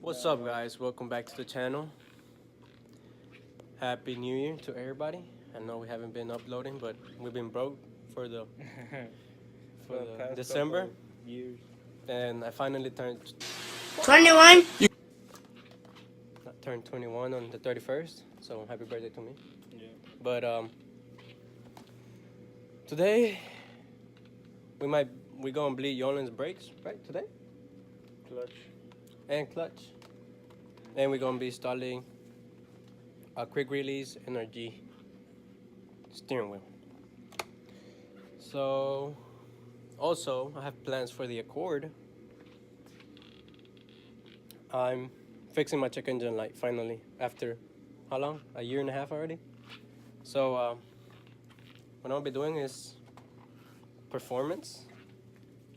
What's up, guys? Welcome back to the channel. Happy New Year to everybody. I know we haven't been uploading, but we've been broke for the past December couple years. and I finally turned 21. turned 21 on the 31st. So happy birthday to me. Yeah. But today we gonna bleed Yolan's brakes, right? Today? Clutch. And clutch. And we're gonna be installing a quick release energy steering wheel. So also I have plans for the Accord. I'm fixing my check engine light finally after how long? A year and a half already. So what I'll be doing is performance.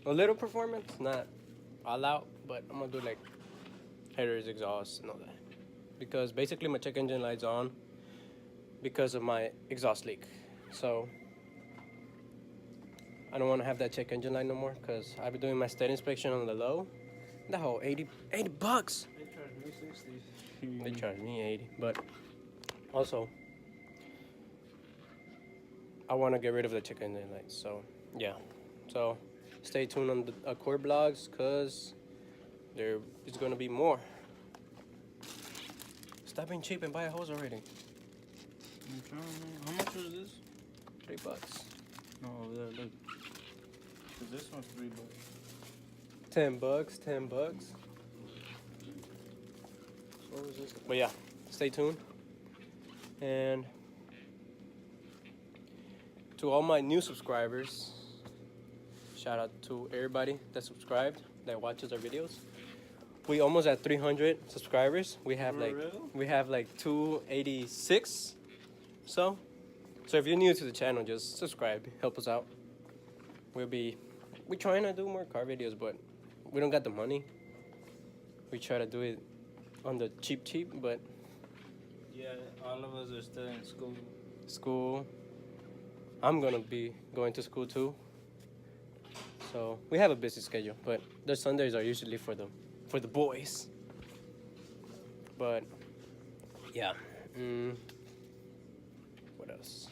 A little performance, not all out, but I'm gonna do like headers, exhaust, and all that. Because basically my check engine light's on because of my exhaust leak. So I don't want to have that check engine light no more because I've been doing my state inspection on the low. The whole 80 bucks. They charged me 60. They charged me 80, but also I want to get rid of the check engine lights. So yeah, so stay tuned on the Accord blogs because there is going to be more. Stop being cheap and buy a hose already. I'm trying, man. How much was this? $3. No, over there, look. 'Cause this one's $3. $10. What was this? But yeah, stay tuned. And to all my new subscribers, shout out to everybody that subscribed, that watches our videos. We almost at 300 subscribers. We have For real? we have like 286. So if you're new to the channel, just subscribe. Help us out. We're trying to do more car videos, but we don't got the money. We try to do it on the cheap, but Yeah, all of us are still in school. I'm gonna be going to school too. So we have a busy schedule, but the Sundays are usually for the boys. But yeah, what else?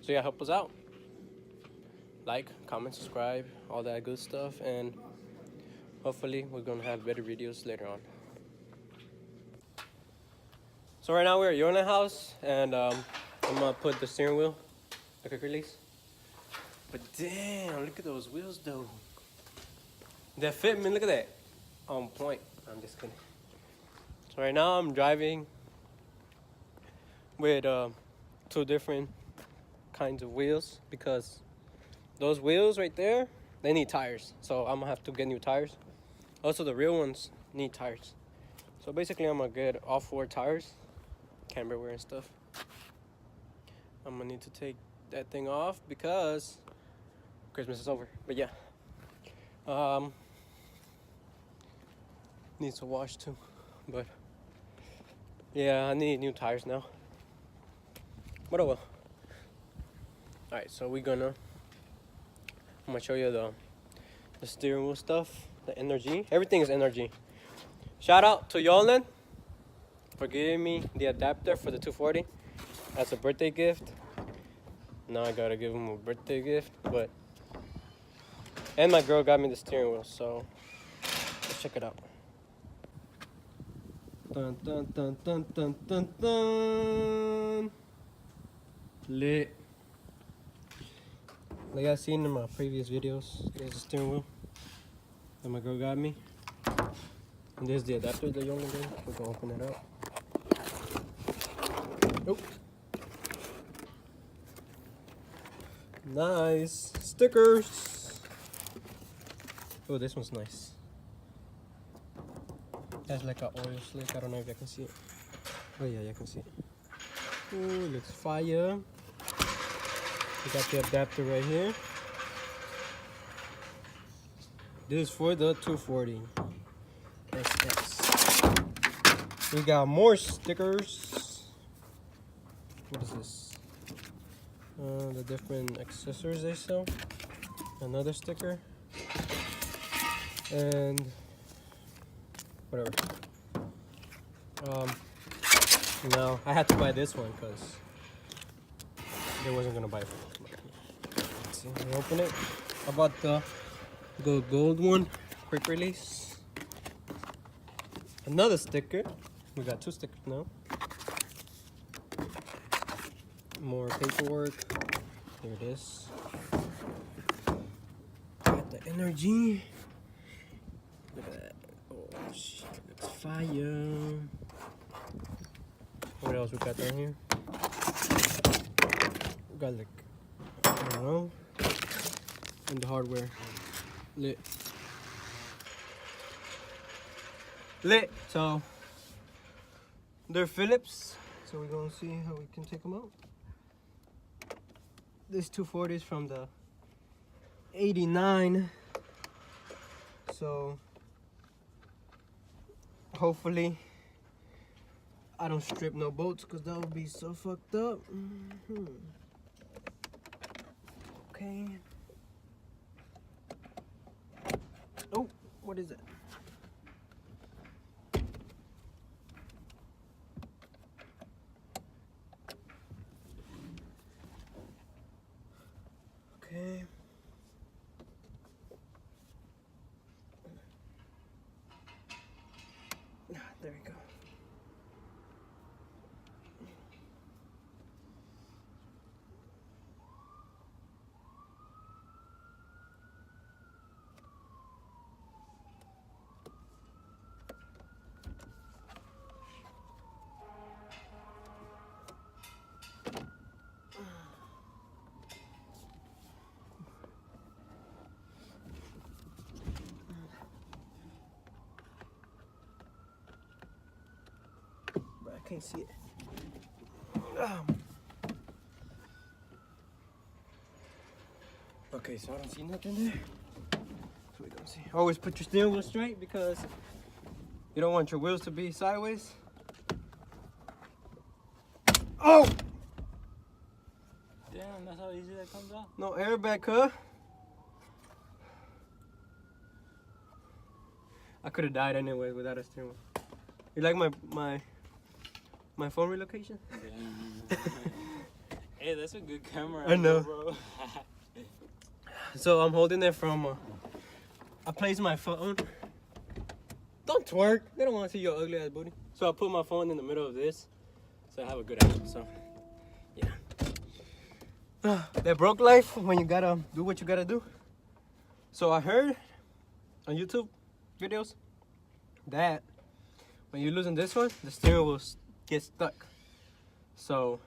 So yeah, help us out. Like, comment, subscribe, all that good stuff, and hopefully we're gonna have better videos later on. So right now we're at Yona house, and I'm gonna put the steering wheel, the quick release. But damn, look at those wheels though. That fit me, look at that. On point. I'm just kidding. So right now I'm driving with two different kinds of wheels because those wheels right there, they need tires. So I'm gonna have to get new tires. Also the real ones need tires. So basically I'm gonna get all four tires, camber wear and stuff. I'm gonna need to take that thing off because Christmas is over. But yeah, needs to wash too. But yeah, I need new tires now. But oh well. Alright, so I'm gonna show you the steering wheel stuff, the energy. Everything is energy. Shout out to Yolan for giving me the adapter for the 240 as a birthday gift. Now I gotta give him a birthday gift, and my girl got me the steering wheel, so let's check it out. Dun dun dun dun dun dun dun. Lit. Like I've seen in my previous videos, there's a steering wheel that my girl got me. And there's the adapter that you only get. We're gonna open it up. Nope. Nice stickers. Oh, this one's nice. Has like an oil slick. I don't know if you can see it. Oh yeah, you can see it. Oh, it looks fire. We got the adapter right here. This is for the 240 SS. We got more stickers. What is this? The different accessories they sell. Another sticker. And whatever. No, I had to buy this one because they wasn't gonna buy it. Let's see, let me open it. I bought the gold one, quick release. Another sticker. We got 2 stickers now. More paperwork. Here it is. Got the energy. Look at that. Oh shit, that's fire. What else we got down here? We got like, I don't know. And the hardware. Lit. So they're Phillips. So we're gonna see how we can take them out. This 240 is from the 89. So hopefully I don't strip no bolts because that would be so fucked up. Okay. Oh, what is that? Okay. There we go. But I can't see it. Okay, so I don't see nothing there. So we don't see. Always put your steering wheel straight because you don't want your wheels to be sideways. Oh! Damn, that's how easy that comes out. No airbag, huh? I could have died anyway without a steering wheel. You like my phone relocation? Yeah. Hey, that's a good camera. I know. Bro. So I'm holding it from. I place my phone. Don't twerk. They don't want to see your ugly ass booty. So I put my phone in the middle of this, so I have a good angle. So, yeah. That broke life when you gotta do what you gotta do. So I heard on YouTube videos that when you're losing this one, the steering will get stuck. So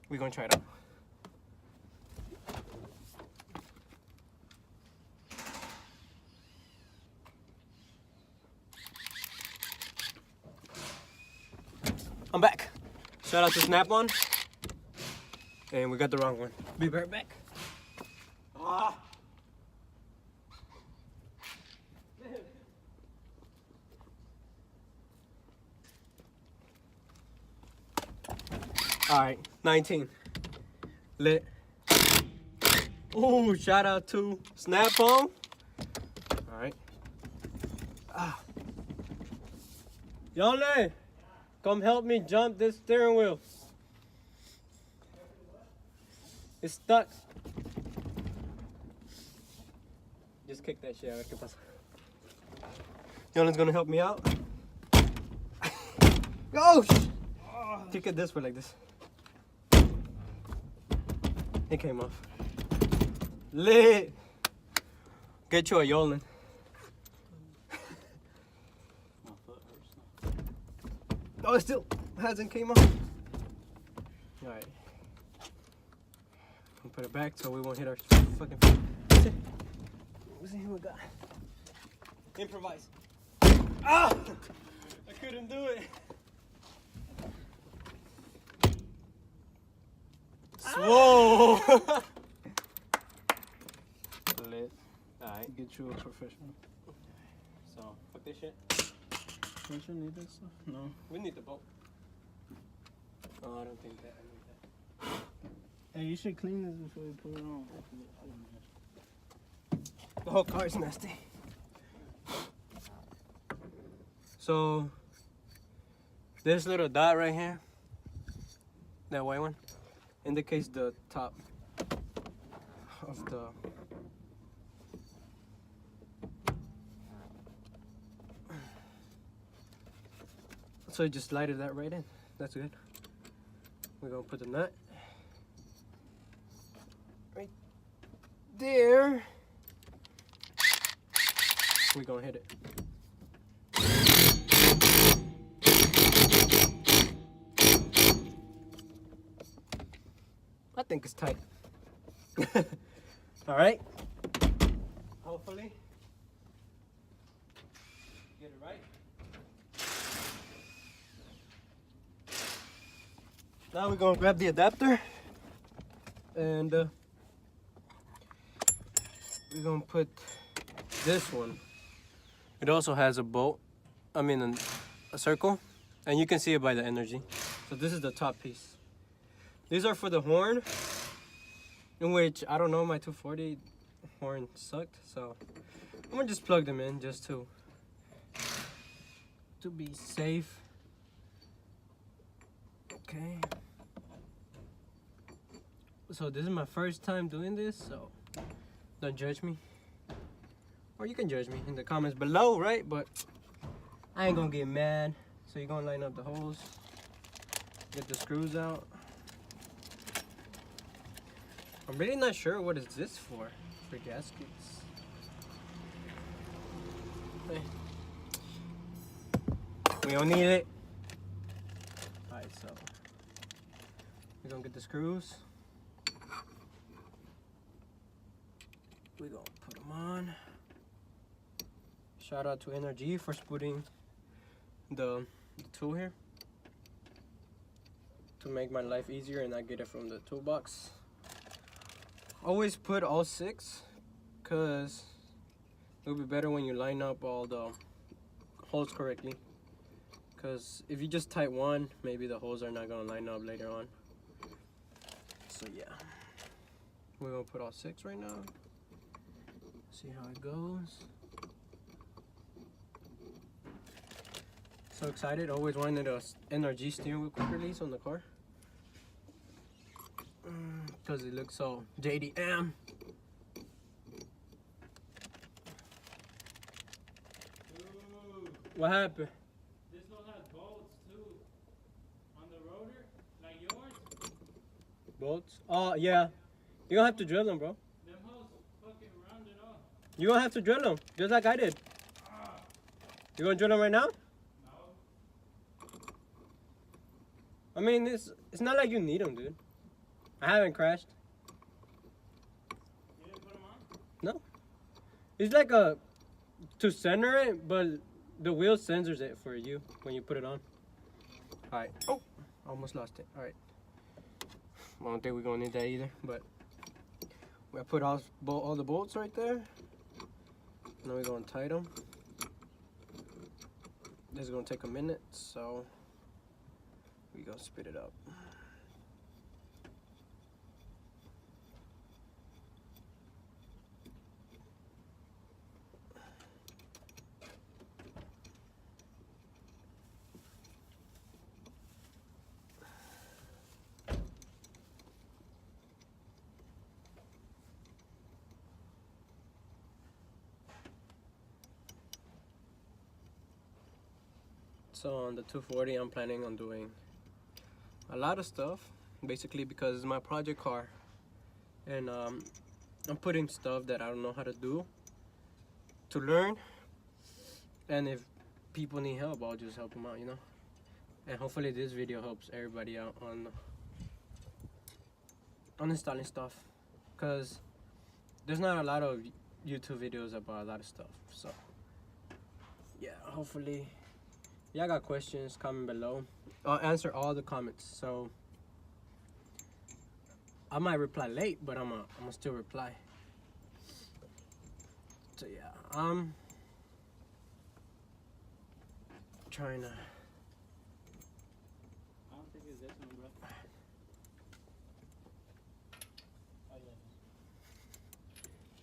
we're gonna try it out. I'm back. Shout out to Snap-on. And we got the wrong one. Be right back. Ah. Alright, 19. Lit. Oh, shout out to Snap-on. Alright. Yole, come help me jump this steering wheel. It's stuck. Just kick that shit. A ver qué pasa. Yolan's gonna help me out. Go! Kick it this way like this. It came off. Lit. Get you a Yolan. My foot hurts now. Oh, it still hasn't came off. Alright. We'll put it back so we won't hit our fucking feet. Let's see who we got. Improvise. Ah! I couldn't do it. Whoa! Lit. Alright. Get you a professional. So, fuck this shit. Don't you need that stuff? No. We need the bolt. Oh, I don't think that. I need that. Hey, you should clean this before you put it on. The whole car is nasty. So this little dot right here, that white one, indicates the top of the so just slided that right in. That's good. We're gonna put the nut right there. We're gonna hit it. I think it's tight. All right. Hopefully get it right. Now we're gonna grab the adapter and we're gonna put this one. It also has a bolt, a circle, and you can see it by the energy. So this is the top piece. These are for the horn, in which I don't know, my 240 horn sucked, so I'm gonna just plug them in just to be safe. Okay. So this is my first time doing this, so don't judge me. Or you can judge me in the comments below, right? But I ain't gonna get mad. So you're gonna line up the holes, get the screws out. I'm really not sure what is this for gaskets. Hey. We don't need it. Alright, so we're gonna get the screws. We're gonna put them on. Shout out to NRG for putting the tool here to make my life easier and I get it from the toolbox. Always put all 6 because it'll be better when you line up all the holes correctly, because if you just tight one, maybe the holes are not gonna line up later on. So yeah, we're gonna put all 6 right now, see how it goes. So excited, always wanted a NRG steering wheel quick release on the car because it looks so JDM. What happened? This one has bolts too on the rotor, like yours. Bolts? Oh yeah, you don't have to drill them, bro. Them holes fucking rounded off. You don't have to drill them, just like I did. You gonna drill them right now? I mean, it's not like you need them, dude. I haven't crashed. You didn't put them on? No. It's like to center it, but the wheel censors it for you when you put it on. Alright. Oh, almost lost it. Alright. I don't think we're gonna need that either, but we put all the bolts right there. Now we're gonna tighten them. This is gonna take a minute, so we gonna speed it up. So on the 240, I'm planning on doing a lot of stuff, basically because it's my project car, and I'm putting stuff that I don't know how to do to learn, and if people need help, I'll just help them out, you know. And hopefully this video helps everybody out on installing stuff, because there's not a lot of YouTube videos about a lot of stuff. So yeah, hopefully y'all got questions, comment below. I'll answer all the comments. So I might reply late, but I'm gonna still reply. So yeah, I'm trying to. I don't think it's this one, bro. Oh, yeah.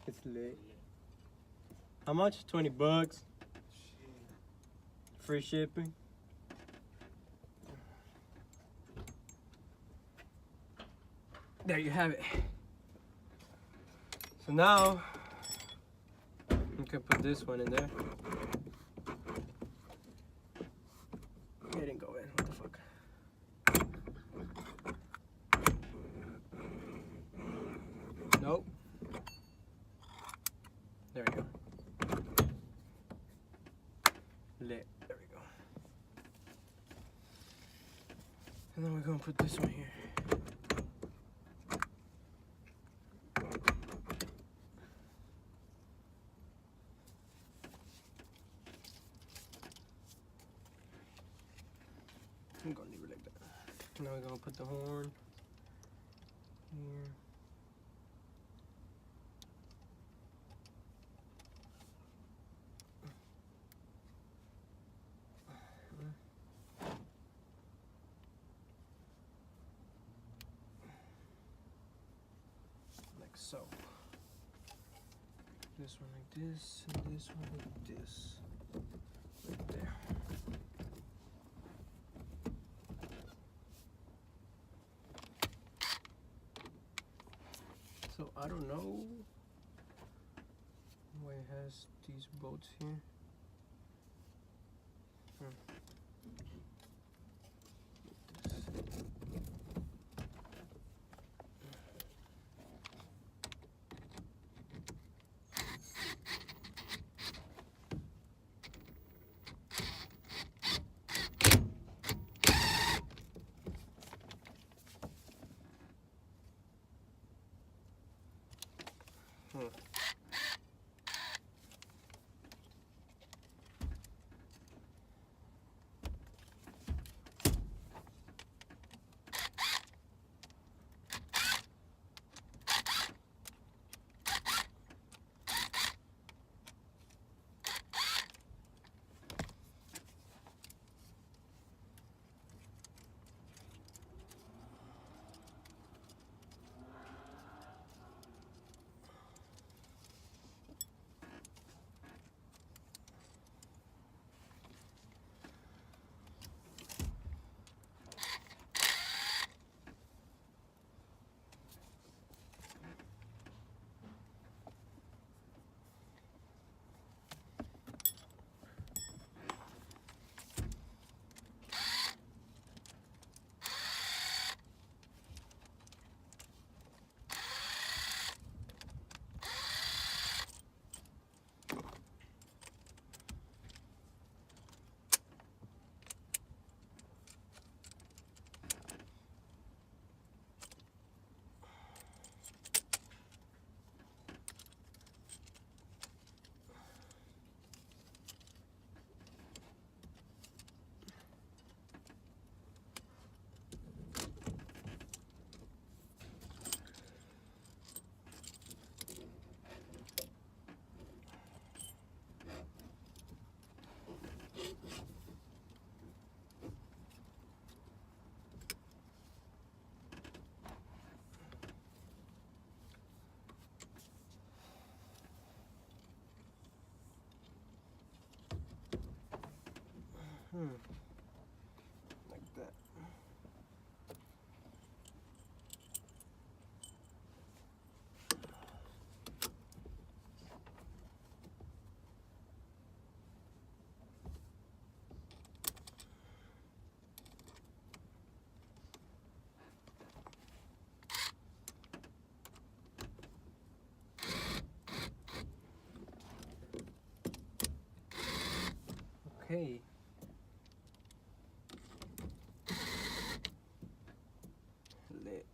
It's lit. How much? $20. free shipping. There you have it. So now you can put this one in there. It didn't go in. What the fuck? Nope. There we go. Lit. There we go. And then we're gonna put this one here. I'm gonna leave it like that. Now we're gonna put the horn here. Like so. This one like this, and this one like this. Right there. So I don't know why it has these bolts here. Like that. Okay. Lit.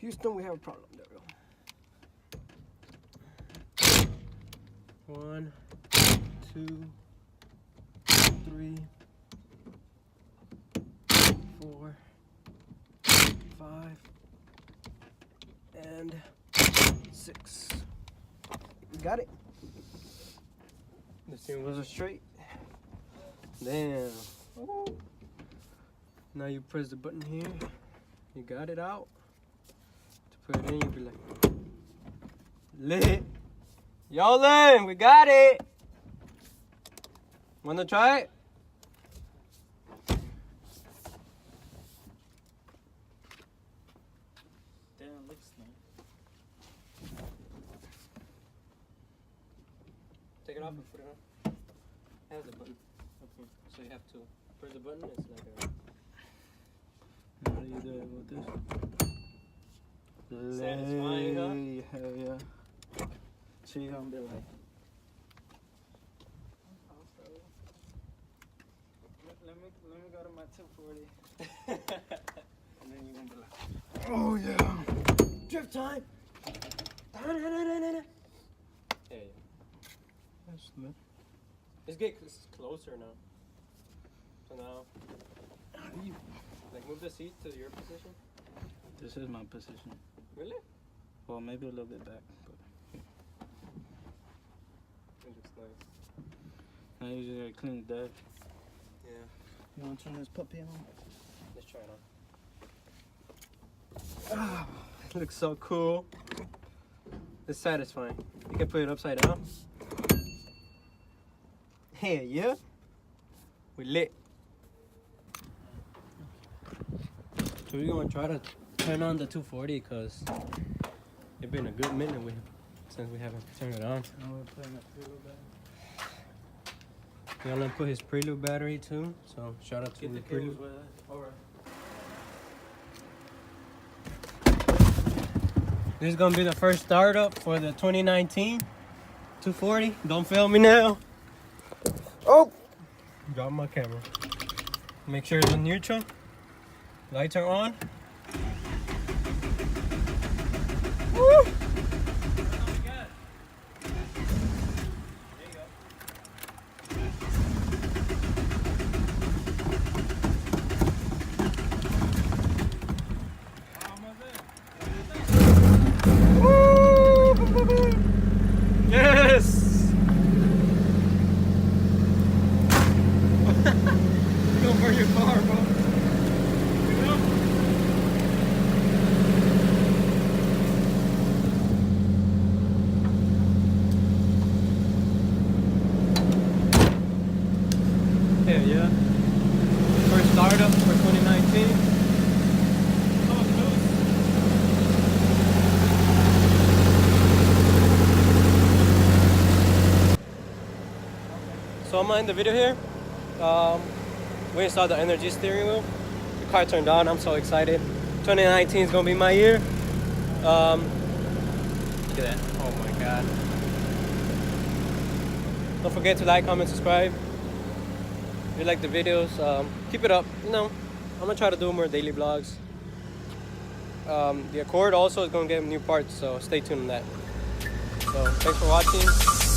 Houston, we have a problem. There we go. 1, 2, 3, 4, 5, and 6. You got it. The steering wheels are straight. Damn. Ooh. Now you press the button here. You got it out. To put it in, you'll be like, lit. Yolan, we got it. Wanna try it? Damn, looks nice. Take it off and put it on. It has a button up here, so you have to press the button. It's like a. How do you do it with this? Satisfying, huh? Hell yeah. So you're gonna be like, let me go to my 240. And then you're gonna be like, oh yeah. Drift time. Yeah, yeah. That's lit. It's getting closer now. So now, like move the seat to your position. This is my position. Really? Well, maybe a little bit back, but It looks nice. I usually gotta clean the dash. Yeah. You wanna turn this puppy on? Let's try it on. It looks so cool. It's satisfying. You can put it upside down. Hey, yeah. We lit. So we're gonna try to turn on the 240 because it's been a good minute since we haven't turned it on. Now we're putting a preload back. We're gonna put his prelude battery too. So shout out to Get the prelude. cables with it. Alright. This is gonna be the first startup for the 2019 240. Don't fail me now. Oh! Drop my camera. Make sure it's on neutral. Lights are on. Woo! Yes! Go for your car, bro. Hell yeah. First startup for 2019. So I'm gonna end the video here. We installed the energy steering wheel. The car turned on. I'm so excited. 2019 is gonna be my year. Look at that. Oh my god. Don't forget to like, comment, subscribe. If you like the videos, keep it up. You know, I'm gonna try to do more daily vlogs. The Accord also is gonna get new parts, so stay tuned on that. So thanks for watching.